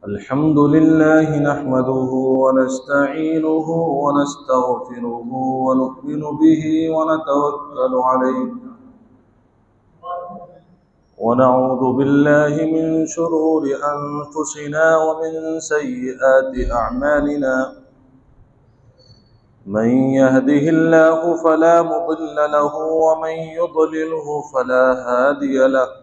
अल्हम्दुलिल्लाह नहमदुहु व नस्तईनुहु व नस्तगफिरुहु व नु'मिनु बिहि व नतवक्कलु अलैहि व नऊज़ु बिल्लाहि मिन शुरूरि अनफुसिना व मिन सय्यिआति अअमालिना मन यहदिहिल्लाहु फला मुदिल्ल लहु व मन युद्लिलहु फला हादिय लहु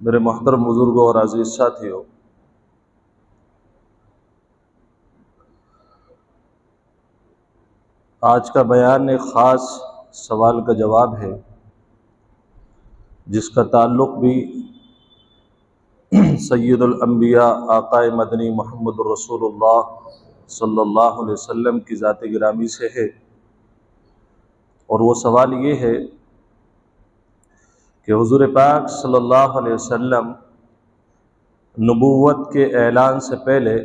मेरे मोहतरम बुजुर्गों और अजीज साथियों, आज का बयान एक ख़ास सवाल का जवाब है जिसका ताल्लुक़ भी सय्यदुल अंबिया आक़ाए मदनी मुहम्मदुर रसूलुल्लाह सल्लल्लाहु अलैहि वसल्लम की ज़ात गिरामी से है। और वो सवाल ये है कि हुज़ूर पाक सल्लल्लाहु अलैहि वसल्लम नबूवत के ऐलान से पहले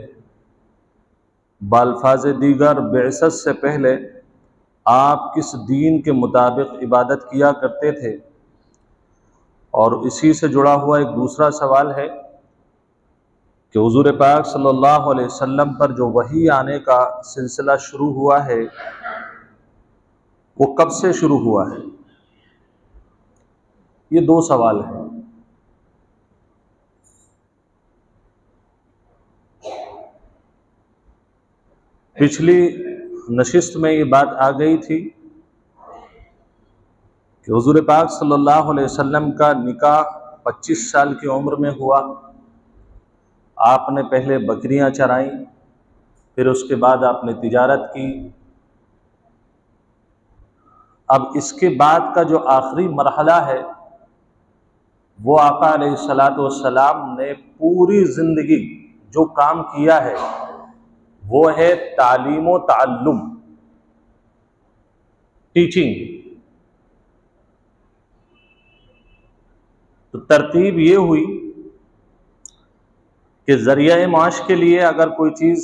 बाल्फाज़ दीगर बिअसत से पहले आप किस दीन के मुताबिक इबादत किया करते थे। और इसी से जुड़ा हुआ एक दूसरा सवाल है कि हुज़ूर पाक सल्लल्लाहु अलैहि वसल्लम पर जो वही आने का सिलसिला शुरू हुआ है वो कब से शुरू हुआ है। ये दो सवाल हैं। पिछली नशिस्त में ये बात आ गई थी कि हुज़ूर पाक सल्लल्लाहु अलैहि वसल्लम का निकाह 25 साल की उम्र में हुआ। आपने पहले बकरियां चराई, फिर उसके बाद आपने तिजारत की। अब इसके बाद का जो आखिरी मरहला है वो आका अलैहिस्सलातु वस्सलाम ने पूरी ज़िंदगी जो काम किया है वो है तालीम व ताल्लुम, टीचिंग। तो तरतीब ये हुई कि ज़रिया माश के लिए अगर कोई चीज़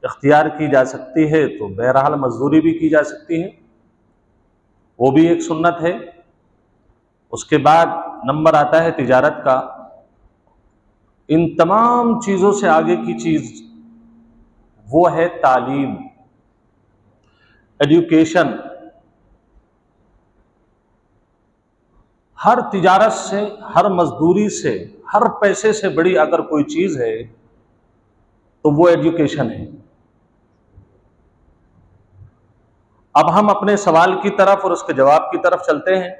इख्तियार की जा सकती है तो बहरहाल मजदूरी भी की जा सकती है, वो भी एक सुन्नत है। उसके बाद नंबर आता है तिजारत का। इन तमाम चीज़ों से आगे की चीज़ वो है तालीम, एजुकेशन। हर तिजारत से, हर मजदूरी से, हर पैसे से बड़ी अगर कोई चीज़ है तो वो एजुकेशन है। अब हम अपने सवाल की तरफ और उसके जवाब की तरफ चलते हैं।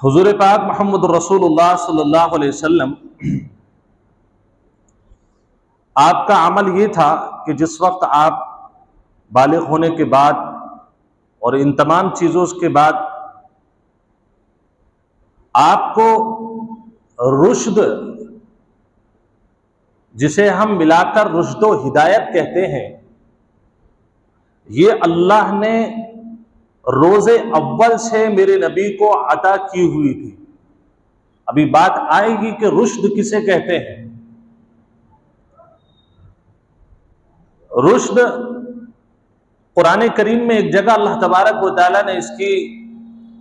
हुज़ूर पाक मुहम्मदुर रसूलुल्लाह सल्लल्लाहु अलैहि वसल्लम आपका अमल ये था कि जिस वक्त आप बालिग होने के बाद और इन तमाम चीज़ों के बाद आपको रुश्द, जिसे हम मिलाकर रुश्दो हिदायत कहते हैं, ये अल्लाह ने रोज़े अव्वल से मेरे नबी को अता की हुई थी। अभी बात आएगी कि रुश्द किसे कहते हैं। रुश्द कुरान करीम में एक जगह अल्लाह तबारक व तआला ने इसकी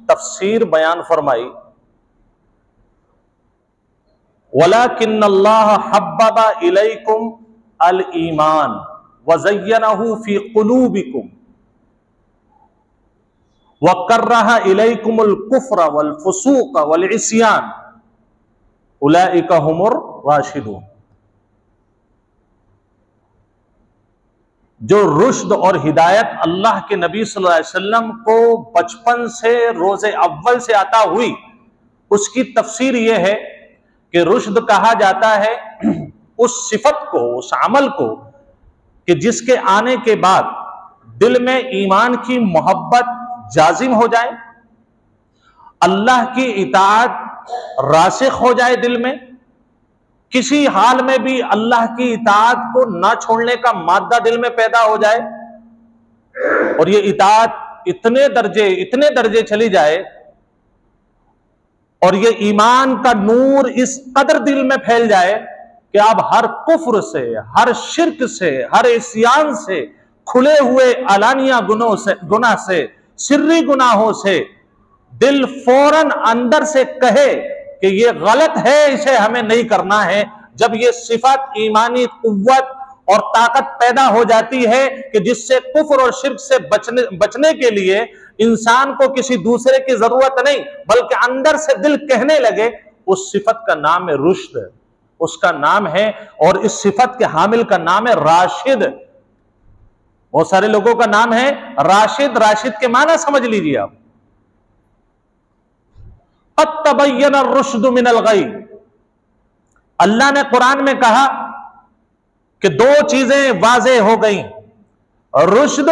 तफसीर बयान फरमाई, वलाकिन्नल्लाह हब्बबा इलैकुम अल ईमान वज़य्यनहु फी क़ुलूबिकुम वकर्रहा इलैकुमुल कुफ्र वल फुसूक़ वल इस्यान उलाइका हुमुर राशिदून। जो रुश्द और हिदायत अल्लाह के नबी सल्लल्लाहु अलैहि वसल्लम को बचपन से रोज़े अव्वल से आता हुई, उसकी तफसीर यह है कि रुश्द कहा जाता है उस सिफत को, उस अमल को कि जिसके आने के बाद दिल में ईमान की मोहब्बत जाजिम हो जाए, अल्लाह की इताअत रासिख हो जाए दिल में, किसी हाल में भी अल्लाह की इताअत को ना छोड़ने का मादा दिल में पैदा हो जाए, और ये इताअत इतने दर्जे चली जाए और ये ईमान का नूर इस कदर दिल में फैल जाए कि आप हर कुफ्र से, हर शिर्क से, हर इस्यान से, खुले हुए अलानिया गुनाह से, सिर्री गुनाहों से दिल फौरन अंदर से कहे कि ये गलत है, इसे हमें नहीं करना है। जब ये सिफत ईमानी कुव्वत और ताकत पैदा हो जाती है कि जिससे कुफ्र और शिर्क से बचने के लिए इंसान को किसी दूसरे की जरूरत नहीं, बल्कि अंदर से दिल कहने लगे, उस सिफत का नाम है रुश्द, उसका नाम है, और इस सिफत के हामिल का नाम है राशिद। बहुत सारे लोगों का नाम है राशिद। राशिद के माना समझ लीजिए आप। क़द तबय्यना रुश्दु मिनल गई। अल्लाह ने कुरान में कहा कि दो चीजें वाज़ेह हो गई, रुश्द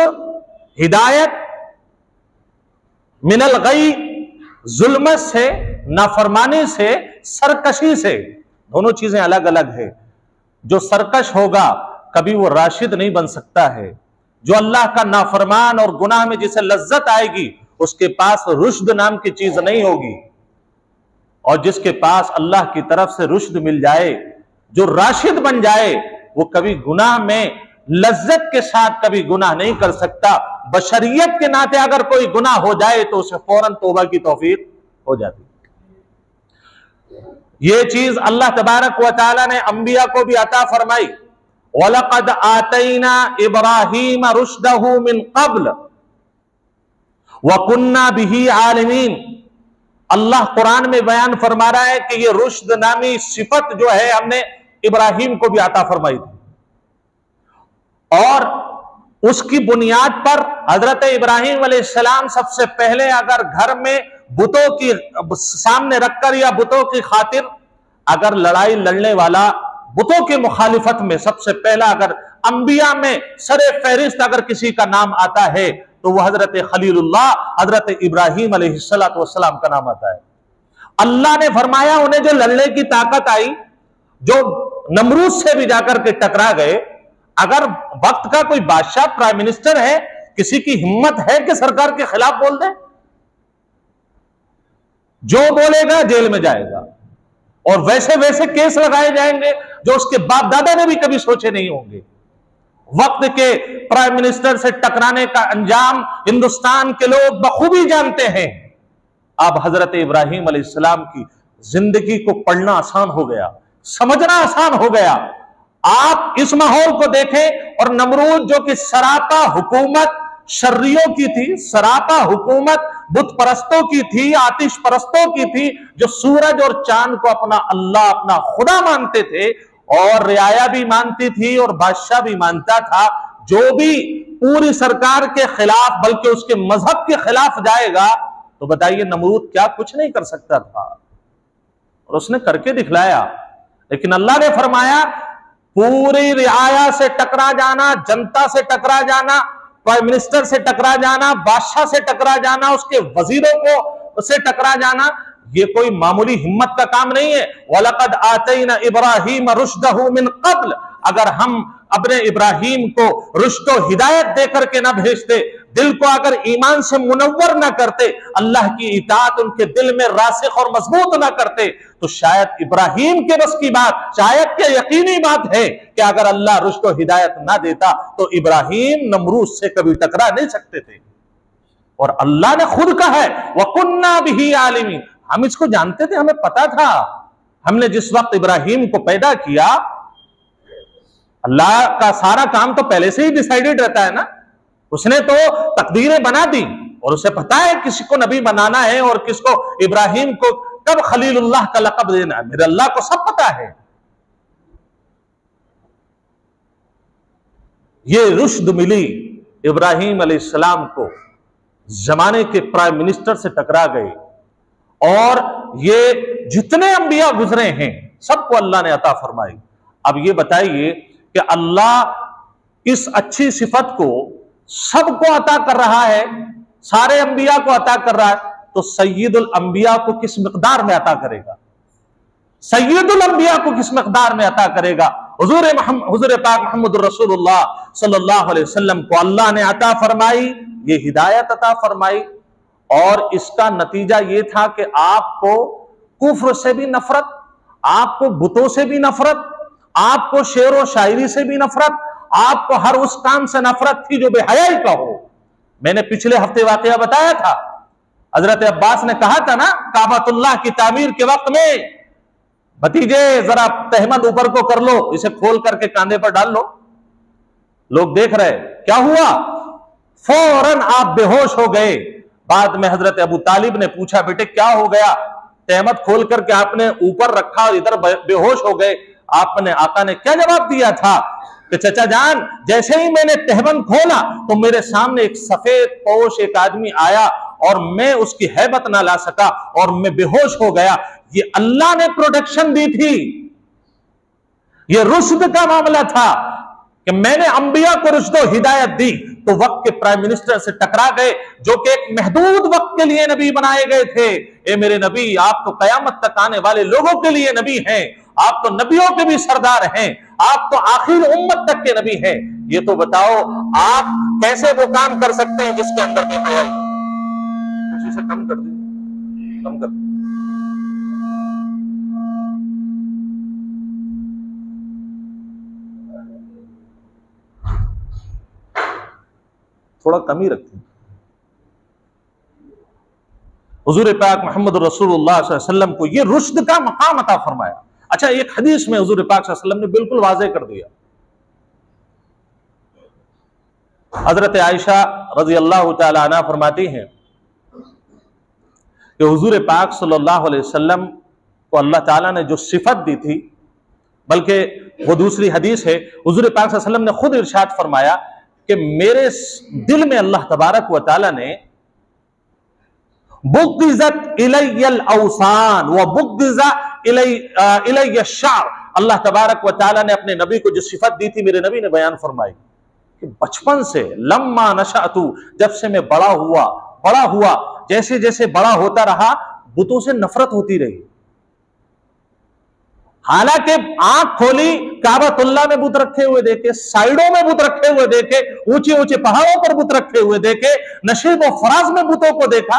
हिदायत, मिनल गई जुल्मत से, नाफरमानी से, सरकशी से। दोनों चीजें अलग अलग है। जो सरकश होगा कभी वो राशिद नहीं बन सकता है। जो अल्लाह का नाफरमान और गुनाह में जिसे लज्जत आएगी उसके पास रुश्द नाम की चीज नहीं होगी। और जिसके पास अल्लाह की तरफ से रुश्द मिल जाए, जो राशिद बन जाए, वो कभी गुनाह में लज्जत के साथ कभी गुनाह नहीं कर सकता। बशरियत के नाते अगर कोई गुनाह हो जाए तो उसे फौरन तौबा की तौफीक हो जाती। ये चीज अल्लाह तबारक व तआला ने अंबिया को भी अता फरमाई। वलक़द आतैना इब्राहीम रुश्दहु मिन क़ब्ल व कुन्ना बिही आलिमीन। अल्लाह कुरान में बयान फरमा रहा है कि ये रुश्द नामी सिफत जो है हमने इब्राहीम को भी अता फरमाई थी, और उसकी बुनियाद पर हजरत इब्राहीम अलैहिस्सलाम सबसे पहले अगर घर में बुतों की सामने रखकर या बुतों की खातिर अगर लड़ाई लड़ने वाला, बुतों की मुखालिफत में सबसे पहला अगर अंबिया में सरे फहरिस्त अगर किसी का नाम आता है तो वह हजरत खलीलुल्लाह, हजरत इब्राहीम अलैहिस्सलातु वस्सलाम का नाम आता है। अल्लाह ने फरमाया उन्हें जो लड़ने की ताकत आई, जो नमरूद से भी जाकर के टकरा गए। अगर वक्त का कोई बादशाह प्राइम मिनिस्टर है, किसी की हिम्मत है कि सरकार के खिलाफ बोल दे? जो बोलेगा जेल में जाएगा, और वैसे वैसे केस लगाए जाएंगे जो उसके बाप दादा ने भी कभी सोचे नहीं होंगे। वक्त के प्राइम मिनिस्टर से टकराने का अंजाम हिंदुस्तान के लोग बखूबी जानते हैं। अब हजरत इब्राहीम अलैहिस्सलाम की जिंदगी को पढ़ना आसान हो गया, समझना आसान हो गया। आप इस माहौल को देखें, और नमरूद जो कि सरापा हुकूमत शर्रियों की थी, सरापा हुकूमत बुत परस्तों की थी, आतिश परस्तों की थी, जो सूरज और चांद को अपना अल्लाह, अपना खुदा मानते थे, और रियाया भी मानती थी और बादशाह भी मानता था। जो भी पूरी सरकार के खिलाफ बल्कि उसके मजहब के खिलाफ जाएगा तो बताइए नमरूद क्या कुछ नहीं कर सकता था, और उसने करके दिखलाया। लेकिन अल्लाह ने फरमाया पूरी रियाया से टकरा जाना, जनता से टकरा जाना, प्राइम मिनिस्टर से टकरा जाना, बादशाह से टकरा जाना, उसके वजीरों को से टकरा जाना, ये कोई मामूली हिम्मत का काम नहीं है। वलक़द आतैना इब्राहीम रुश्दहु मिन क़ब्ल। अगर हम अपने इब्राहीम को रुश्द व हिदायत देकर के ना भेजते, दिल को अगर ईमान से मुनव्वर ना करते, अल्लाह की इताअत उनके दिल में रासिख और मजबूत ना करते, तो शायद इब्राहीम के बस की बात, शायद क्या यकीनी बात है कि अगर अल्लाह रुश्द व हिदायत ना देता तो इब्राहीम नमरूद से कभी टकरा नहीं सकते थे। और अल्लाह ने खुद कहा है वकुन्ना बिही आलिमीन, हम इसको जानते थे, हमें पता था। हमने जिस वक्त इब्राहिम को पैदा किया, अल्लाह का सारा काम तो पहले से ही डिसाइडेड रहता है ना, उसने तो तकदीरें बना दी और उसे पता है किसी को नबी बनाना है और किसको, इब्राहिम को कब खलीलुल्लाह का लक़ब देना है, मेरे अल्लाह को सब पता है। ये रुश्द मिली इब्राहिम अलैहिस्सलाम को, जमाने के प्राइम मिनिस्टर से टकरा गए, और ये जितने अंबिया गुजरे हैं सबको अल्लाह ने अता फरमाई। अब ये बताइए कि अल्लाह इस अच्छी सिफत को सबको अता कर रहा है, सारे अंबिया को अता कर रहा है, तो सय्यदुल अंबिया को किस मिकदार में अता करेगा, सय्यदुल अंबिया को किस मिकदार में अता करेगा। हुजूर पाक मोहम्मद रसूलुल्लाह सल्लल्लाहु अलैहि वसल्लम को अल्लाह ने अता फरमाई, ये हिदायत अता फरमाई, और इसका नतीजा ये था कि आपको कुफ्र से भी नफरत, आपको बुतों से भी नफरत, आपको शेर व शायरी से भी नफरत, आपको हर उस काम से नफरत थी जो बेहयाई का हो। मैंने पिछले हफ्ते वाकया बताया था, हजरत अब्बास ने कहा था ना काबतुल्लाह की तामीर के वक्त में, भतीजे जरा तहमद ऊपर को कर लो, इसे खोल करके कांधे पर डाल लो। लोग देख रहे, क्या हुआ, फौरन आप बेहोश हो गए। बाद में हजरत अबू तालिब ने पूछा, बेटे क्या हो गया, तहमद खोल करके आपने ऊपर रखा और इधर बेहोश हो गए। आपने, आका ने क्या जवाब दिया था कि चचा जान, जैसे ही मैंने तहमद खोला तो मेरे सामने एक सफेद पोश एक आदमी आया और मैं उसकी हैबत ना ला सका और मैं बेहोश हो गया। ये अल्लाह ने प्रोटेक्शन दी थी, ये रुश्द का मामला था कि मैंने अंबिया को रुश्द व हिदायत दी, तो वक्त के प्राइम मिनिस्टर से टकरा गए जो कि एक महदूद वक्त के लिए नबी बनाए गए थे। ए मेरे नबी, आप तो कयामत तक आने वाले लोगों के लिए नबी हैं, आप तो नबियों के भी सरदार हैं, आप तो आखिर उम्मत तक के नबी हैं। ये तो बताओ आप कैसे वो काम कर सकते हैं जिसके अंदर बेहयाई। उसी से कम कर दीजिए, कम कर दीजिए। थोड़ा कम ही रखिए। हुजूर पाक मोहम्मद रसूलुल्लाह सल्लल्लाहु अलैहि वसल्लम को ये रुश्द का मकाम अता फरमाया। अच्छा, एक हदीस में हुजूर पाक सल्लल्लाहु अलैहि वसल्लम ने बिल्कुल वाज़ेह कर दिया। हजरत आयशा रज़ी अल्लाह तआला अन्हा फरमाती हैं कि हुजूर पाक सल्लल्लाहु अलैहि वसल्लम को अल्लाह ताला ने जो सिफत दी थी, बल्कि वो दूसरी हदीस है, हुजूर पाक सल्लल्लाहु अलैहि वसल्लम ने खुद इरशाद फरमाया कि मेरे दिल में अल्लाह तबारक व तआला ने बुग़्ज़त इलैयल औसान व बुग़्ज़ा इलैय शार, अल्लाह तबारक व तआला ने अपने नबी को जो सिफत दी थी, मेरे नबी ने बयान फरमाई कि बचपन से, लम्मा नशअतु, जब से मैं बड़ा हुआ, जैसे जैसे बड़ा होता रहा, बुतों से नफरत होती रही। हालांकि आंख खोली, काबतुल्लाह में बुत रखे हुए देखे, साइडों में बुत रखे हुए देखे, ऊंचे ऊंचे पहाड़ों पर बुत रखे हुए देखे, नशीब और फराज में बुतों को देखा।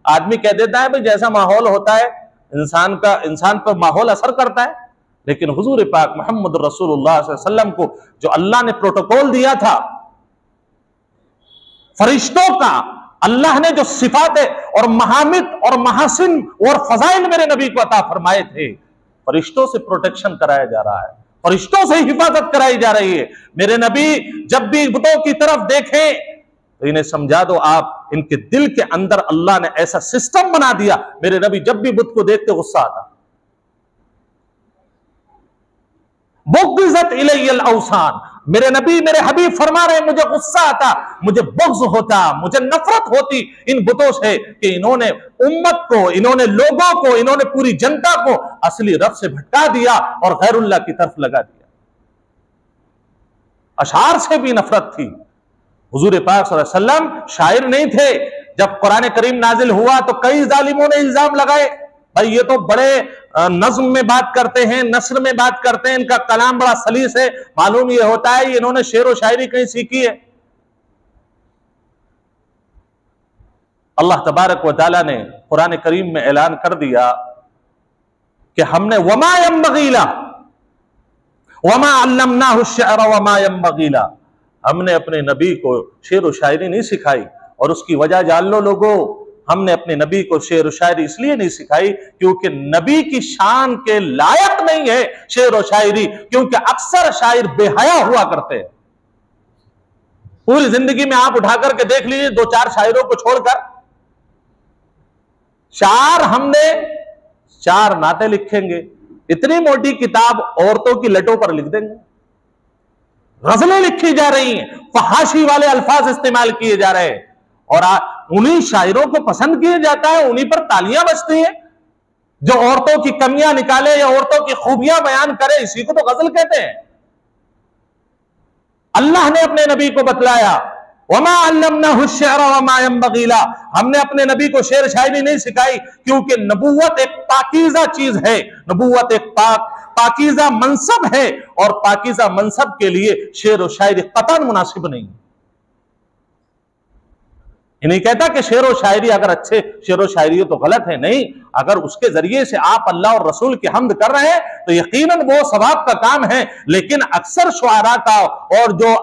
आदमी कह देता है भाई जैसा माहौल होता है इंसान पर माहौल असर करता है, लेकिन हुजूर पाक मोहम्मद रसूलुल्लाह सल्लल्लाहु अलैहि वसल्लम को जो अल्लाह ने प्रोटोकॉल दिया था, फरिश्तों का अल्लाह ने जो सिफातें और महामिद और महासिन और फजाइल मेरे नबी को अता फरमाए थे, फरिश्तों से प्रोटेक्शन कराया जा रहा है, फरिश्तों से हिफाजत कराई जा रही है। मेरे नबी जब भी बुतों की तरफ देखें तो इन्हें समझा दो आप, इनके दिल के अंदर अल्लाह ने ऐसा सिस्टम बना दिया, मेरे नबी जब भी बुत को देखते गुस्सा आता। बुग़्ज़त इलैयल औसान, मेरे नबी मेरे हबीब फरमा रहे, मुझे गुस्सा आता, मुझे बुग़्ज़ होता, मुझे नफरत होती इन बुतों से कि इन्होंने उम्मत को, इन्होंने लोगों को, इन्होंने पूरी जनता को असली रब से भटका दिया और गैरुल्लाह की तरफ लगा दिया। अशार से भी नफरत थी। हुजूर पाक सल्लल्लाहु अलैहि वसल्लम शायर नहीं थे। जब कुरान करीम नाजिल हुआ तो कई जालिमों ने इल्जाम लगाए, भाई ये तो बड़े नज्म में बात करते हैं, नस्र में बात करते हैं, इनका कलाम बड़ा सलीस है, मालूम ये होता है इन्होंने शेर व शायरी कहीं सीखी है। अल्लाह तबारक व तआला ने कुरान करीम में ऐलान कर दिया कि हमने वमा यंबगी लहु वमा अल्लमनाहु अश्शिअर वमा यंबगी लहु, हमने अपने नबी को शेर व शायरी नहीं सिखाई और उसकी वजह जान लो लोगों, हमने अपने नबी को शेर व शायरी इसलिए नहीं सिखाई क्योंकि नबी की शान के लायक नहीं है शेर व शायरी, क्योंकि अक्सर शायर बेहया हुआ करते हैं। पूरी जिंदगी में आप उठा करके देख लीजिए, दो चार शायरों को छोड़कर चार नाते लिखेंगे, इतनी मोटी किताब औरतों की लटों पर लिख देंगे। गजलें लिखी जा रही हैं, फहाशी वाले अल्फाज इस्तेमाल किए जा रहे हैं, और उन्हीं शायरों को पसंद किया जाता है, उन्हीं पर तालियां बजती हैं। जो औरतों की कमियां निकाले या औरतों की खूबियां बयान करे, इसी को तो गजल कहते हैं। अल्लाह ने अपने नबी को बतलाया, वमा अल्लमनाहु शिअर वमा यंबगी ला, हमने अपने नबी को शेर शायरी नहीं सिखाई क्योंकि नबूवत एक पाकीज़ा चीज है, नबूवत एक पाकीज़ा मनसब है, और पाकीज़ा मनसब के लिए शेर व शायरी कतन मुनासिब नहीं। ये नहीं कहता कि शेर व शायरी अगर अच्छे शेर व शायरी हो तो गलत है, नहीं, अगर उसके जरिए से आप अल्लाह और रसूल की हम्द कर रहे हैं तो यकीनन वो सवाब का काम है। लेकिन अक्सर शुआरा का और जो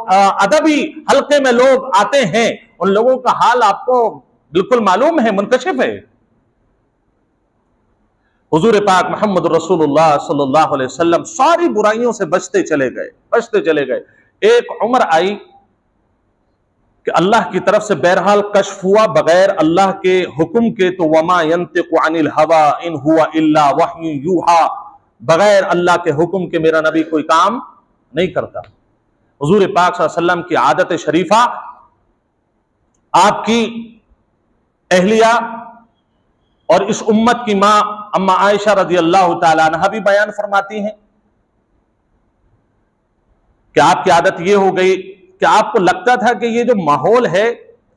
अदबी हल्के में लोग आते हैं, उन लोगों का हाल आपको बिल्कुल मालूम है, मुनकशिफ है। हुजूर पाक मोहम्मद रसूलुल्लाह सल्लल्लाहु अलैहि वसल्लम सारी बुराइयों से बचते चले गए। एक उम्र आई कि अल्लाह की तरफ से बहरहाल कश्फ हुआ बगैर अल्लाह के हुक्म के, तो वमा यंतिकु अनिल हवा इन हुवा इल्ला वह्यु यूहा, बगैर अल्लाह के हुक्म के मेरा नबी कोई काम नहीं करता। हुजूर पाक सल्लल्लाहु अलैहि वसल्लम की आदत शरीफा, आपकी अहलिया और इस उम्मत की मां अम्मा आयशा रजी अल्लाह तआला अन्हा भी बयान फरमाती हैं कि आपकी आदत यह हो गई कि आपको लगता था कि ये जो माहौल है,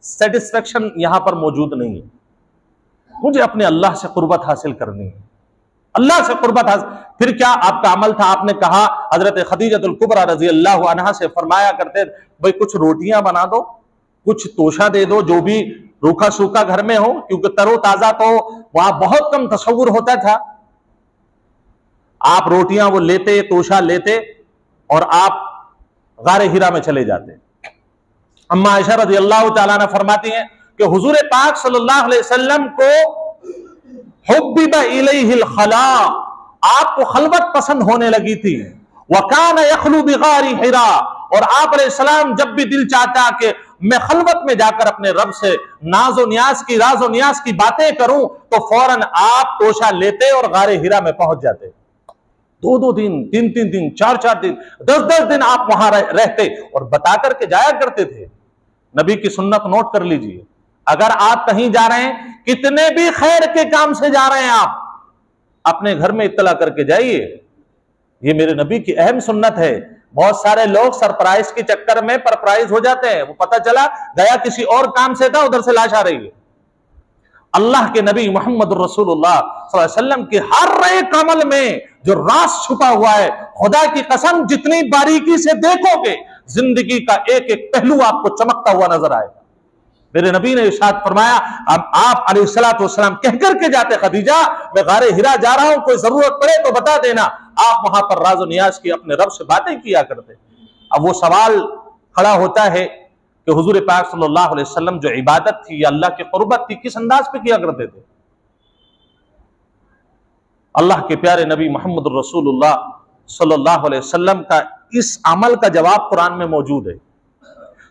सेटिस्फेक्शन यहां पर मौजूद नहीं है, मुझे अपने अल्लाह से कुर्बत हासिल करनी है, अल्लाह से कुर्बत हासिल। फिर क्या आपका अमल था? आपने कहा, हजरत खदीजतुल कुबरा रजी अल्लाह अन्हा से फरमाया करते, भाई कुछ रोटियां बना दो, कुछ तोशा दे दो, जो भी रूखा सूखा घर में हो, क्योंकि तरो ताजा तो वहां बहुत कम तस्वुर होता था। आप रोटियां वो लेते, तोशा लेते और आप गारे हिरा में चले जाते। अम्मा आयशा रज़ी अल्लाह तआला अन्हा फरमाती हैं कि हुजूर पाक सल्लल्लाहु अलैहि वसल्लम को हुब्बिबा इलैहिल खला, आपको खलवत पसंद होने लगी थी। वकान यखलू बिगारी हिरा, और आप अलैहिस्सलाम जब भी दिल चाहता कि मैं खलवत में जाकर अपने रब से राज़ो न्याज की बातें करूं, तो फौरन आप तोशा लेते और गारे हिरा में पहुंच जाते। 2-2 दिन, 3-3 दिन, 4-4 दिन, 10-10 दिन आप वहां रहते और बता करके जाया करते थे। नबी की सुन्नत नोट कर लीजिए, अगर आप कहीं जा रहे हैं, कितने भी खैर के काम से जा रहे हैं, आप अपने घर में इत्तला करके जाइए। ये मेरे नबी की अहम सुन्नत है। बहुत सारे लोग सरप्राइज के चक्कर में परप्राइज हो जाते हैं, वो पता चला गया किसी और काम से था, उधर से लाश आ रही है। अल्लाह के नबी मोहम्मद रसूलुल्लाह सल्लल्लाहु अलैहि वसल्लम के हर एक अमल में जो राज छुपा हुआ है, खुदा की कसम जितनी बारीकी से देखोगे, जिंदगी का एक एक पहलू आपको चमकता हुआ नजर आएगा। मेरे नबी ने इरशाद फरमाया, अब आप अलैहिस्सलातु वस्सलाम कह करके जाते, खदीजा मैं गारे हिरा जा रहा हूं, कोई जरूरत पड़े तो बता देना। आप वहां पर राज़ो नियाज की अपने रब से बातें किया करते। अब वो सवाल खड़ा होता है कि हुजूर पाक सल्लल्लाहु अलैहि वसल्लम जो इबादत थी या अल्लाह की कुर्बत थी, किस अंदाज पे किया करते थे? अल्लाह के प्यारे नबी मोहम्मद रसूलुल्लाह सल्लल्लाहु अलैहि वसल्लम का इस अमल का जवाब कुरान में मौजूद है।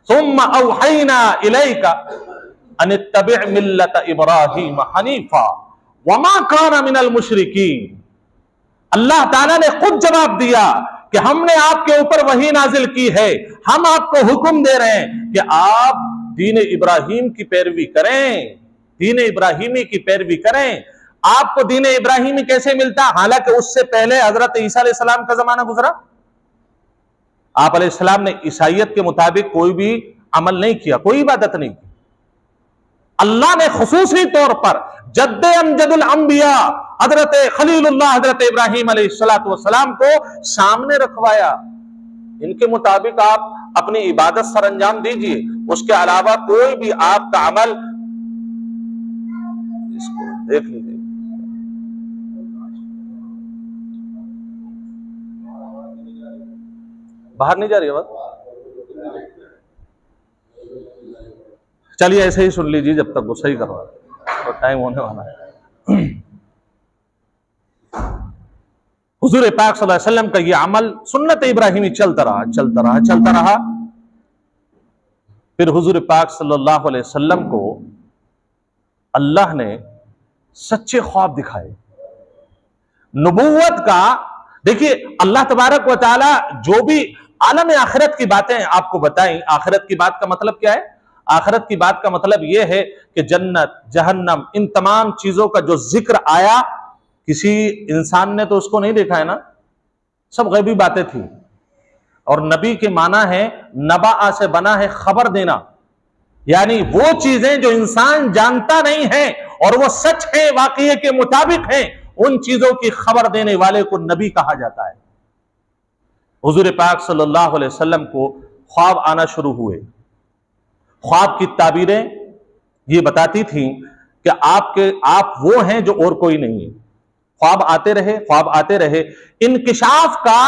सुम्मा औहैना इलैका अन इत्तबि' मिल्लत इब्राहीम हनीफा वमा काना मिनल मुशरिकीन। अल्लाह ताला ने खुद जवाब दिया कि हमने आपके ऊपर वही नाजिल की है, हम आपको हुक्म दे रहे हैं कि आप दीन इब्राहीम की पैरवी करें, दीन इब्राहीमी की पैरवी करें। आपको दीन इब्राहीमी कैसे मिलता? हालांकि उससे पहले हजरत ईसा अलैहिस्सलाम का जमाना गुजरा। आप अलैहिस्सलाम ने ईसाइयत के मुताबिक कोई भी अमल नहीं किया, कोई इबादत नहीं की। अल्लाह ने खुसूसी तौर पर जद्दे अमजदुल अंबिया हजरत खलीलुल्लाह हजरत इब्राहीम अलैहिस्सलातु वस्सलाम को सामने रखवाया। इनके मुताबिक आप अपनी इबादत सरंजाम दीजिए, उसके अलावा कोई भी आपका अमल, इसको देख लीजिए, बाहर नहीं जा रही है बात। चलिए ऐसे ही सुन लीजिए जब तक गुस्सा ही करवा तो टाइम होने वाला है। हुजूर पाक सल्लल्लाहु अलैहि वसल्लम का ये अमल सुन्नत इब्राहिमी चलता रहा। फिर हुजूर पाक सल्लल्लाहु अलैहि वसल्लम को अल्लाह ने सच्चे ख्वाब दिखाए नबूवत का। देखिए अल्लाह तबारक व तआला जो भी आलम आखिरत की बातें आपको बताई, आखिरत की बात का मतलब क्या है? आखिरत की बात का मतलब यह है कि जन्नत, जहन्नम, इन तमाम चीजों का जो जिक्र आया, किसी इंसान ने तो उसको नहीं देखा है ना, सब गैबी बातें थी। और नबी के माना है नबा से बना है खबर देना, यानी वो चीजें जो इंसान जानता नहीं है और वो सच है, वाकई के मुताबिक है, उन चीजों की खबर देने वाले को नबी कहा जाता है। हुजूर पाक सल्लल्लाहु अलैहि वसल्लम को ख्वाब आना शुरू हुए। ख्वाब की ताबीरें ये बताती थी कि आप वो हैं जो और कोई नहीं है। ख्वाब आते रहे। इंकिशाफ का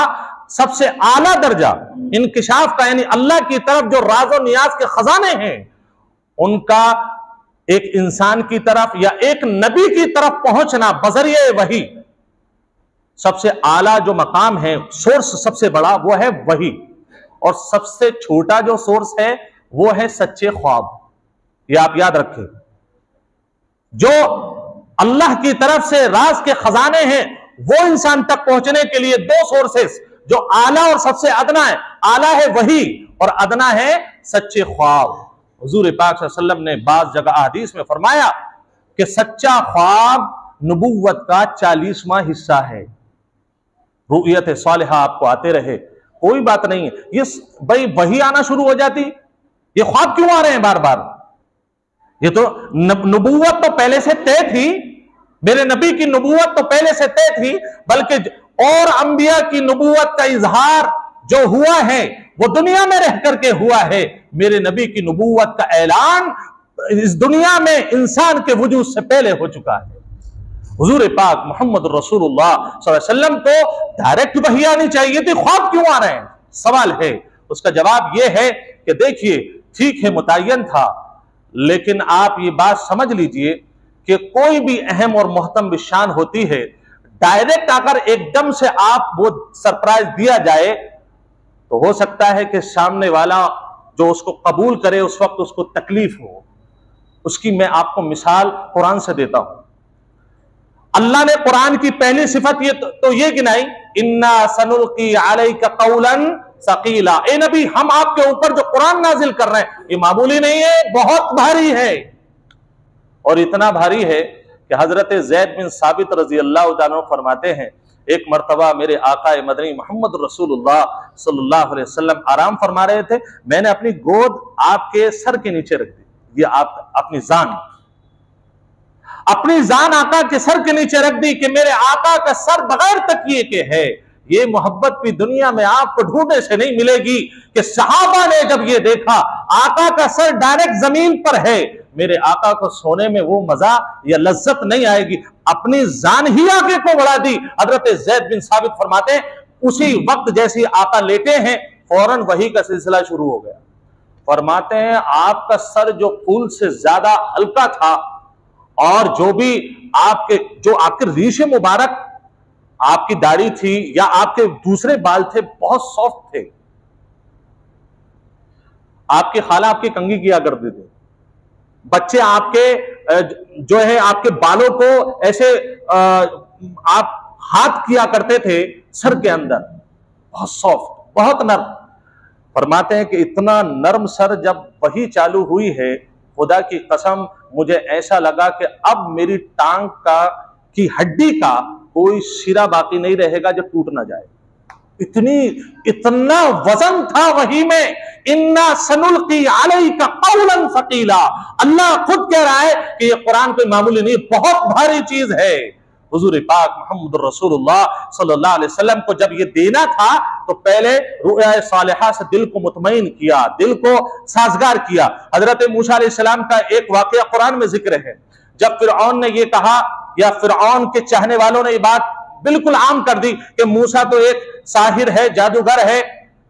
सबसे आला दर्जा, इंकिशाफ का यानी अल्लाह की तरफ जो राज़ो नियाज के खजाने हैं, उनका एक इंसान की तरफ या एक नबी की तरफ पहुंचना बजरिए वही, सबसे आला जो मकाम है, सोर्स सबसे बड़ा वो है वही, और सबसे छोटा जो सोर्स है वो है सच्चे ख्वाब। ये आप याद रखें। जो अल्लाह की तरफ से राज के खजाने हैं, वो इंसान तक पहुंचने के लिए दो सोर्सेस, जो आला और सबसे अदना है। आला है वही और अदना है सच्चे ख्वाब। हुजूर पाक सल्लल्लाहु अलैहि वसल्लम ने बाज जगह हदीस में फरमाया कि सच्चा ख्वाब नबुव्वत का 40वां हिस्सा है। रुयत सालिहा आपको आते रहे, कोई बात नहीं है। ये भाई वही आना शुरू हो जाती, ये ख्वाब क्यों आ रहे हैं बार बार? ये तो नबुव्वत तो पहले से तय थी, मेरे नबी की नबुव्वत तो पहले से तय थी, बल्कि और अंबिया की नबुव्वत का इजहार जो हुआ है वो दुनिया में रह करके हुआ है। मेरे नबी की नबुव्वत का ऐलान इस दुनिया में इंसान के वजूद से पहले हो चुका है। हुजूर पाक मोहम्मद रसूलुल्लाह सल्लल्लाहु अलैहि वसल्लम को डायरेक्ट वही आनी चाहिए थी, ख्वाब क्यों आ रहे हैं? सवाल है। उसका जवाब यह है कि देखिए, ठीक है मुतय्यन था, लेकिन आप ये बात समझ लीजिए कि कोई भी अहम और मोहतम शान होती है, डायरेक्ट अगर एकदम से आप वो सरप्राइज दिया जाए तो हो सकता है कि सामने वाला जो उसको कबूल करे उस वक्त उसको तकलीफ हो। उसकी मैं आपको मिसाल कुरान से देता हूं। अल्लाह ने कुरान की पहली सिफत ये गिनाई, इन्ना सनुल्की अलैका कौलन सकीला। ए नबी, हम आपके ऊपर जो कुरान नाजिल कर रहे हैं ये मामूली नहीं है, बहुत भारी है। और इतना भारी है कि हजरत ज़ैद बिन साबित रजी अल्लाह तआला फरमाते हैं, एक मर्तबा मेरे आका मदनी मोहम्मद रसूलुल्लाह सल्लल्लाहु अलैहि वसल्लम आराम फरमा रहे थे, मैंने अपनी गोद आपके सर के नीचे रख दी। ये आप अपनी जान आका के सर के नीचे रख दी कि मेरे आका का सर बगैर तकिए के है। ये मोहब्बत भी दुनिया में आपको ढूंढने से नहीं मिलेगी कि सहाबा ने जब ये देखा आका का सर डायरेक्ट जमीन पर है, मेरे आका को सोने में वो मजा या लज्जत नहीं आएगी, अपनी जान ही आके को बढ़ा दी। हजरत ज़ैद बिन साबित फरमाते हैं, उसी वक्त जैसे आका लेटे हैं फौरन वही का सिलसिला शुरू हो गया। फरमाते हैं आपका सर जो फूल से ज्यादा हल्का था और जो आपके रीशे मुबारक, आपकी दाढ़ी थी या आपके दूसरे बाल थे, बहुत सॉफ्ट थे। आपके खाला आपकी कंघी किया करते थे, बच्चे आपके जो है आपके बालों को ऐसे आप हाथ किया करते थे सर के अंदर, बहुत सॉफ्ट, बहुत नर्म। फरमाते हैं कि इतना नर्म सर जब वही चालू हुई है, खुदा की कसम मुझे ऐसा लगा कि अब मेरी टांग की हड्डी का कोई सिरा बाकी नहीं रहेगा जो टूट ना जाए। इतना वजन था वही में। इन्ना सनुल्की अलैका कौलन सकीला। अल्लाह खुद कह रहा है कि ये कुरान कोई मामूली नहीं, बहुत भारी चीज है। हुजूर पाक मोहम्मद रसूलुल्लाह सल्लल्लाहु अलैहि वसल्लम को जब ये देना था तो पहले रुया सालिहा से दिल को मुतमईन किया, दिल को साजगार किया। हजरत मूसा अलैहिस्सलाम का एक वाकया कुरान में जिक्र है। जब फिरऔन ने ये कहा, या फिरऔन के चाहने वालों ने ये बात बिल्कुल आम कर दी कि मूसा तो एक साहिर है, जादूगर है,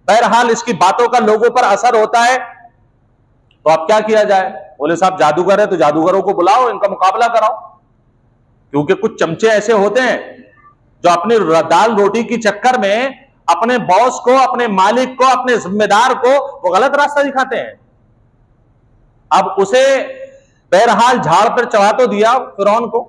बहरहाल इसकी बातों का लोगों पर असर होता है, तो अब क्या किया जाए? बोले साहब जादूगर है तो जादूगरों को बुलाओ, इनका मुकाबला कराओ। क्योंकि कुछ चमचे ऐसे होते हैं जो अपनी दाल रोटी की चक्कर में अपने बॉस को, अपने मालिक को, अपने जिम्मेदार को वो गलत रास्ता दिखाते हैं। अब उसे बहरहाल झाड़ पर चढ़ा तो दिया फिरौन को,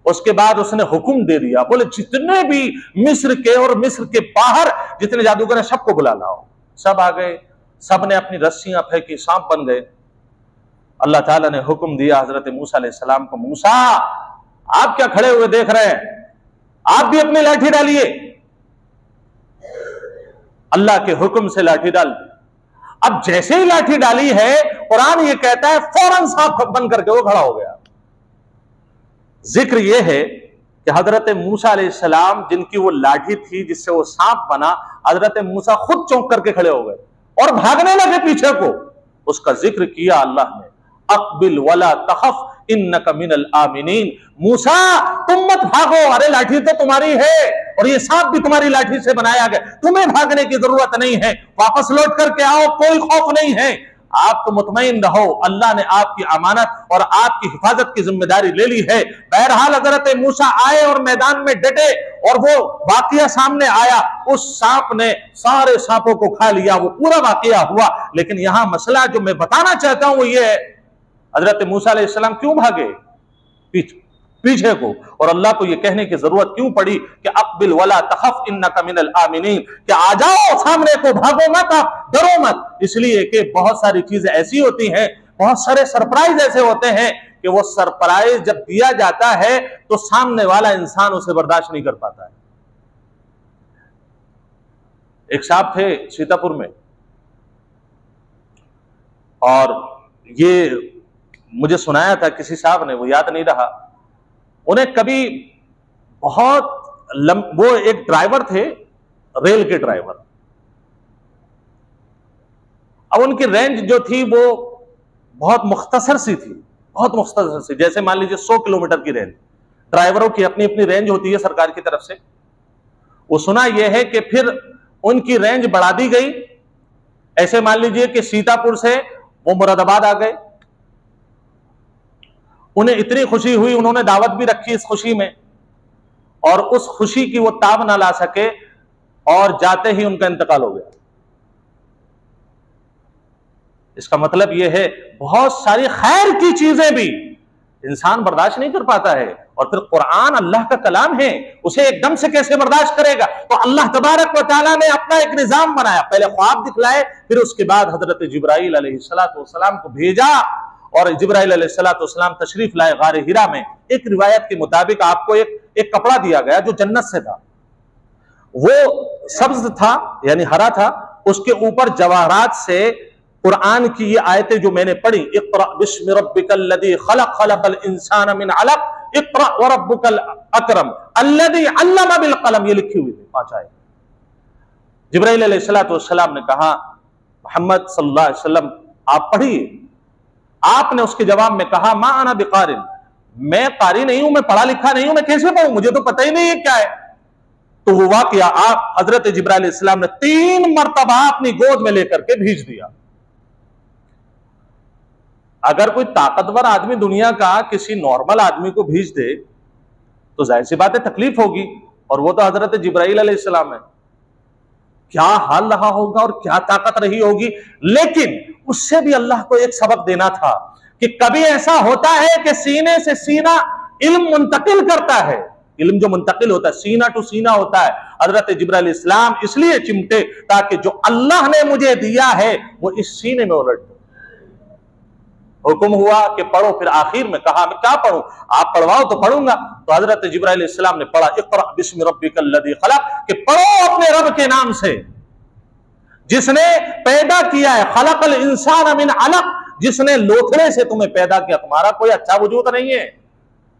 उसके बाद उसने हुक्म दे दिया, बोले जितने भी मिस्र के और मिस्र के बाहर जितने जादूगर हैं सबको बुला लाओ। सब आ गए, सब ने अपनी रस्सियां फेंकी, सांप बन गए। अल्लाह ताला ने हुक्म दिया हजरत मूसा अलैहिस्सलाम को, मूसा आप क्या खड़े हुए देख रहे हैं, आप भी अपनी लाठी डालिए। अल्लाह के हुक्म से लाठी डाल दी। अब जैसे ही लाठी डाली है, कुरान ये कहता है फौरन सांप बन करके वो खड़ा हो गया। जिक्र यह है कि हजरत मूसा अलैहिस्सलाम जिनकी वो लाठी थी जिससे वो सांप बना, हजरत मूसा खुद चौंक करके खड़े हो गए और भागने लगे पीछे को। उसका जिक्र किया अल्लाह ने, अक़बिल वला तखफ इन्नका मिनल आमिनीन। मूसा तुम मत भागो, अरे लाठी तो तुम्हारी है और ये सांप भी तुम्हारी लाठी से बनाया गया, तुम्हें भागने की जरूरत नहीं है, वापस लौट करके आओ, कोई खौफ नहीं है, आप तो मुतमईन रहो, अल्लाह ने आपकी अमानत और आपकी हिफाजत की जिम्मेदारी ले ली है। बहरहाल हजरत मूसा आए और मैदान में डटे और वो वाकया सामने आया, उस सांप ने सारे सांपों को खा लिया, वो पूरा वाकया हुआ। लेकिन यहां मसला जो मैं बताना चाहता हूं वो ये है, हजरत मूसा अलैहिस्सलाम क्यों भागे पीछे को, और अल्लाह को यह कहने की जरूरत क्यों पड़ी कि अक़बिल वला तखफ इन्नका मिनल आमिनीन, कि आ जाओ सामने को, भागो मत, आप डरो मत। इसलिए कि बहुत सारी चीजें ऐसी होती हैं, बहुत सारे सरप्राइज ऐसे होते हैं कि वो सरप्राइज जब दिया जाता है तो सामने वाला इंसान उसे बर्दाश्त नहीं कर पाता है। एक साहब थे सीतापुर में, और ये मुझे सुनाया था किसी साहब ने, वो याद नहीं रहा, उन्हें कभी वो एक ड्राइवर थे, रेल के ड्राइवर। अब उनकी रेंज जो थी वो बहुत मुख्तसर सी थी, बहुत मुख्तसर सी, जैसे मान लीजिए 100 किलोमीटर की रेंज। ड्राइवरों की अपनी अपनी रेंज होती है सरकार की तरफ से। वो सुना यह है कि फिर उनकी रेंज बढ़ा दी गई, ऐसे मान लीजिए कि सीतापुर से वो मुरादाबाद आ गए। उन्हें इतनी खुशी हुई, उन्होंने दावत भी रखी इस खुशी में, और उस खुशी की वो ताब ना ला सके और जाते ही उनका इंतकाल हो गया। इसका मतलब यह है बहुत सारी खैर की चीजें भी इंसान बर्दाश्त नहीं कर पाता है, और फिर कुरान अल्लाह का कलाम है, उसे एकदम से कैसे बर्दाश्त करेगा? तो अल्लाह तबारक व तआला ने अपना एक निजाम बनाया, पहले ख्वाब दिखलाए, फिर उसके बाद हजरत जिब्राइल अलैहिस्सलाम को भेजा, और जिब्राइल अलैहिस्सलाम तशरीफ लाए गार हिरा में। एक रिवायत के मुताबिक आपको एक कपड़ा दिया गया जो जन्नत से था, वो सब्ज था यानी हरा था, उसके ऊपर जवाहरात से कुरान की ये आयतें जो मैंने पढ़ी, इक़रा बिस्मि रब्बिकल लज़ी खलक़ खलक़ल इंसान मिन अलक़ इक़रा व रब्बुकल अकरम अल्लज़ी अल्लम बिल क़लम, ये लिखी हुई थी 5 आयत। जिब्राइल अलैहिस्सलाम ने कहा मोहम्मद सल्लल्लाहु अलैहि वसल्लम आप पढ़िए। आपने उसके जवाब में कहा मा अना बिक़ारिन, मैं कारी नहीं हूं, मैं पढ़ा लिखा नहीं हूं, मैं कैसे पढ़ूं, मुझे तो पता ही नहीं है क्या है। तो वो वाकया आप हजरत जिब्राइल अलैहिस्सलाम ने 3 मरतबा अपनी गोद में लेकर के भेज दिया। अगर कोई ताकतवर आदमी दुनिया का किसी नॉर्मल आदमी को भेज दे तो जाहिर सी बात है तकलीफ होगी, और वो तो हजरत जिब्राइल अलैहिस्सलाम है, क्या हाल रहा होगा और क्या ताकत रही होगी। लेकिन उससे भी अल्लाह को एक सबक देना था कि कभी ऐसा होता है कि सीने से सीना इल्म मुंतकिल करता है, इल्म जो मुंतकिल होता है सीना टू सीना होता है। हजरत जिब्राइल अलैहिस्सलाम इसलिए चिमटे ताकि जो अल्लाह ने मुझे दिया है वो इस सीने में उलट दो। हुक्म हुआ कि पढ़ो, फिर आखिर में कहा मैं क्या पढ़ूं, आप पढ़वाओ तो पढ़ूंगा। तो हजरत जिब्राइल अलैहिस्सलाम ने पढ़ा इक़रा बिस्मि रब्बिकल लज़ी खलक़, कि पढ़ो अपने रब के नाम से जिसने पैदा किया है, खलक़ल इंसान मिन अलक़, जिसने लोथड़े से तुम्हें पैदा किया, तुम्हारा कोई अच्छा वजूद नहीं है।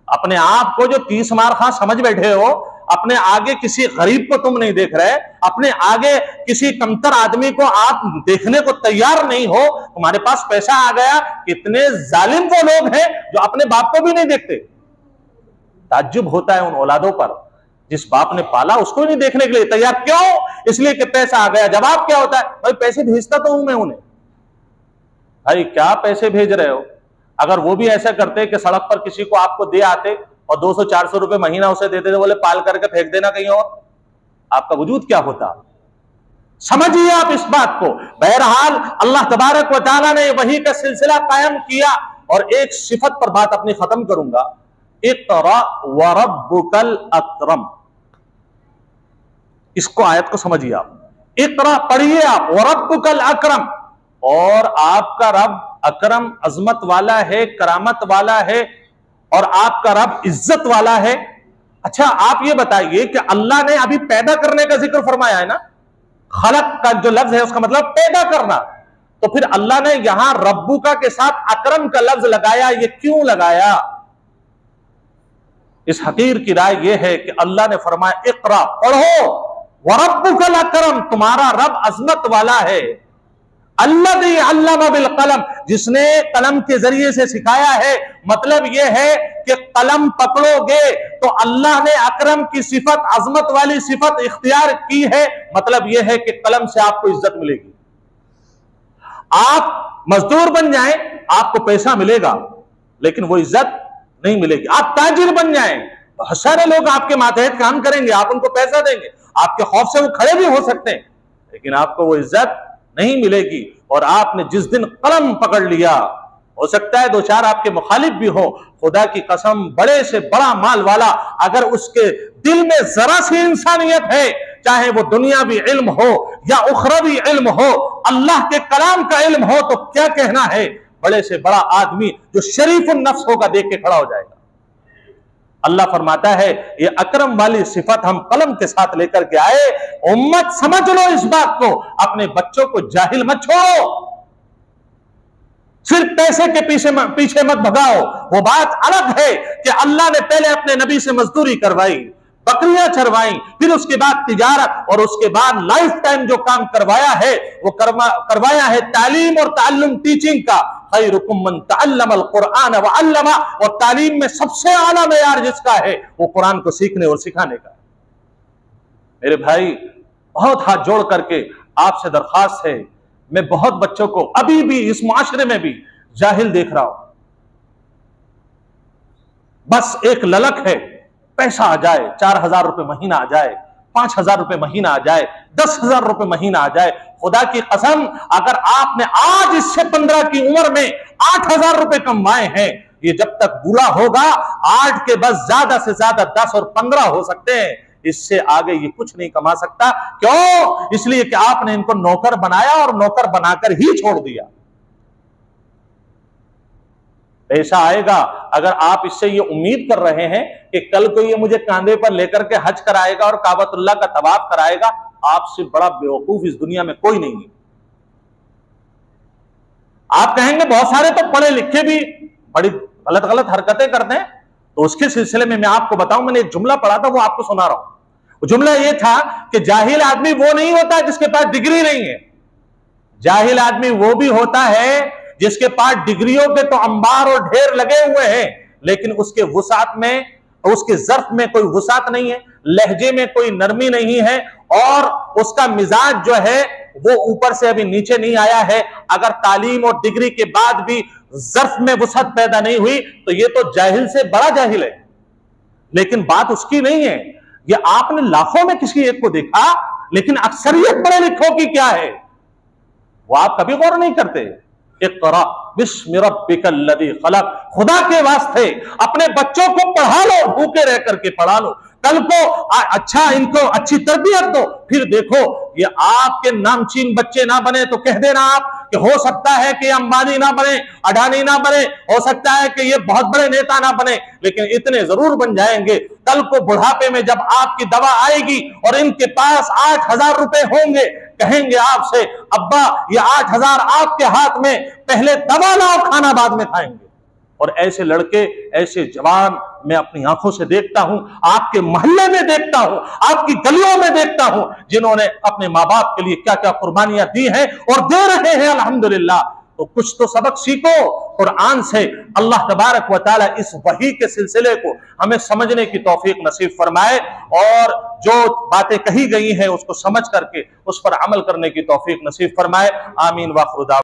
अपने आप को जो 30 मार खां समझ बैठे हो, अपने आगे किसी गरीब को तुम नहीं देख रहे, अपने आगे किसी कमतर आदमी को आप देखने को तैयार नहीं हो, तुम्हारे पास पैसा आ गया। कितने जालिम वो लोग हैं जो अपने बाप को भी नहीं देखते। ताज्जुब होता है उन औलादों पर जिस बाप ने पाला उसको नहीं देखने के लिए तैयार। क्यों? इसलिए कि पैसा आ गया। जवाब क्या होता है? भाई पैसे भेजता तो हूं मैं उन्हें, भाई क्या पैसे भेज रहे हो? अगर वो भी ऐसा करते कि सड़क पर किसी को आपको दे आते और 200-400 रुपए महीना उसे देते थे, बोले पाल करके फेंक देना कहीं और, आपका वजूद क्या होता? समझिए आप इस बात को। बहरहाल अल्लाह तबारक व तआला ने वही का सिलसिला कायम किया और एक सिफत पर बात अपनी खत्म करूंगा। इक़रा व रब्बुकल अकरम, इसको आयत को समझिए आप। इक़रा पढ़िए आप, व रब्बुकल अकरम, और आपका रब अकरम अजमत वाला है, करामत वाला है, और आपका रब इज्जत वाला है। अच्छा आप ये बताइए कि अल्लाह ने अभी पैदा करने का जिक्र फरमाया है ना, खलक का जो लफ्ज है उसका मतलब पैदा करना, तो फिर अल्लाह ने यहां रब्बुका के साथ अकरम का लफ्ज लगाया, ये क्यों लगाया? इस हकीर की राय यह है कि अल्लाह ने फरमाया इक़रा पढ़ो, व रब्बुकल अकरम, तुम्हारा रब अजमत वाला है, अल्लज़ी अल्लम बिल कलम, जिसने कलम के जरिए से सिखाया है। मतलब यह है कि कलम पकड़ोगे तो अल्लाह ने अकरम की सिफत, अजमत वाली सिफत इख्तियार की है। मतलब यह है कि कलम से आपको इज्जत मिलेगी। आप मजदूर बन जाएं, आपको पैसा मिलेगा, लेकिन वो इज्जत नहीं मिलेगी। आप ताजिर बन जाएं, बहुत सारे लोग आपके मातहत काम करेंगे, आप उनको पैसा देंगे, आपके खौफ से वो खड़े भी हो सकते हैं, लेकिन आपको वो इज्जत नहीं मिलेगी। और आपने जिस दिन कलम पकड़ लिया, हो सकता है दो चार आपके मुखालिफ भी हो, खुदा की कसम बड़े से बड़ा माल वाला, अगर उसके दिल में जरा सी इंसानियत है, चाहे वो दुनियावी इल्म हो या उखरवी इल्म हो, अल्लाह के कलाम का इल्म हो, तो क्या कहना है, बड़े से बड़ा आदमी जो शरीफुन नफ्स होगा देख के खड़ा हो जाएगा। अल्लाह फरमाता है ये अकरम वाली सिफत हम कलम के साथ लेकर के आए। उम्मत समझ लो इस बात को, अपने बच्चों को जाहिल मत छोड़ो, सिर्फ पैसे के पीछे मत भगाओ। वो बात अलग है कि अल्लाह ने पहले अपने नबी से मजदूरी करवाई, बकरियां चरवाई, फिर उसके बाद तिजारत, और उसके बाद लाइफ टाइम जो काम करवाया है वो करवाया है तालीम और ताल्लुम, टीचिंग का। खैरुकुम मन तअल्लमल कुरआन व अल्लमा, और तालीम में सबसे आला मेयार जिसका है वो कुरान को सीखने और सिखाने का। मेरे भाई बहुत हाथ जोड़ करके आपसे दरखास्त है, मैं बहुत बच्चों को अभी भी इस मुआशरे में भी जाहिल देख रहा हूं। बस एक ललक है, पैसा आ जाए, 4,000 रुपए महीना आ जाए, 5,000 रुपए महीना आ जाए, 10,000 रुपए महीना आ जाए। खुदा की कसम अगर आपने आज इससे 15 की उम्र में 8,000 रुपए कमाए हैं, ये जब तक बूढ़ा होगा 8 के बस ज्यादा से ज्यादा 10 और 15 हो सकते हैं, इससे आगे ये कुछ नहीं कमा सकता। क्यों? इसलिए कि आपने इनको नौकर बनाया और नौकर बनाकर ही छोड़ दिया। पैसा आएगा अगर आप इससे ये उम्मीद कर रहे हैं कि कल को ये मुझे कांधे पर लेकर के हज कराएगा और काबतुल्लाह का तवाफ कराएगा, आपसे बड़ा बेवकूफ इस दुनिया में कोई नहीं है। आप कहेंगे बहुत सारे तो पढ़े लिखे भी बड़ी गलत गलत हरकतें करते हैं, तो उसके सिलसिले में मैं आपको बताऊं, मैंने एक जुमला पढ़ा था वो आपको सुना रहा हूं। वो जुमला ये था कि जाहिल आदमी वो नहीं होता जिसके पास डिग्री नहीं है, जाहिल आदमी वो भी होता है जिसके पास डिग्रियों के तो अंबार और ढेर लगे हुए हैं, लेकिन उसके वुसात में, उसके ज़र्फ में कोई वुसात नहीं है, लहजे में कोई नरमी नहीं है, और उसका मिजाज जो है वो ऊपर से अभी नीचे नहीं आया है। अगर तालीम और डिग्री के बाद भी ज़र्फ में वुसअत पैदा नहीं हुई तो ये तो जाहिल से बड़ा जाहिल है। लेकिन बात उसकी नहीं है, ये आपने लाखों में किसी एक को देखा, लेकिन अक्सरियत पढ़े लिखों की क्या है वो आप कभी गौर नहीं करते। इक़रा बिस्मि रब्बिकल लज़ी खलक़, खुदा के वास्ते अपने बच्चों को पढ़ा लो, भूखे रह करके पढ़ा लो, कल को अच्छा इनको अच्छी तरबियत दो, फिर देखो ये आपके नामचीन बच्चे ना बने तो कह देना आप कि हो सकता है कि अंबानी ना बने, अडानी ना बने, हो सकता है कि ये बहुत बड़े नेता ना बने, लेकिन इतने जरूर बन जाएंगे। कल को बुढ़ापे में जब आपकी दवा आएगी और इनके पास 8,000 रुपए होंगे, कहेंगे आपसे अब्बा ये 8,000 आपके हाथ में, पहले दवा लाओ, खाना बाद में खाएंगे। और ऐसे लड़के, ऐसे जवान मैं अपनी आंखों से देखता हूं, आपके मोहल्ले में देखता हूं, आपकी गलियों में देखता हूं, जिन्होंने अपने माँ बाप के लिए क्या क्या कुर्बानियां दी हैं और दे रहे हैं अल्हम्दुलिल्लाह। तो कुछ तो सबक सीखो कुरान से। अल्लाह तबारक व तआला इस वही के सिलसिले को हमें समझने की तौफीक नसीब फरमाए, और जो बातें कही गई हैं उसको समझ करके उस पर अमल करने की तौफीक नसीब फरमाए। आमीन व खुदा।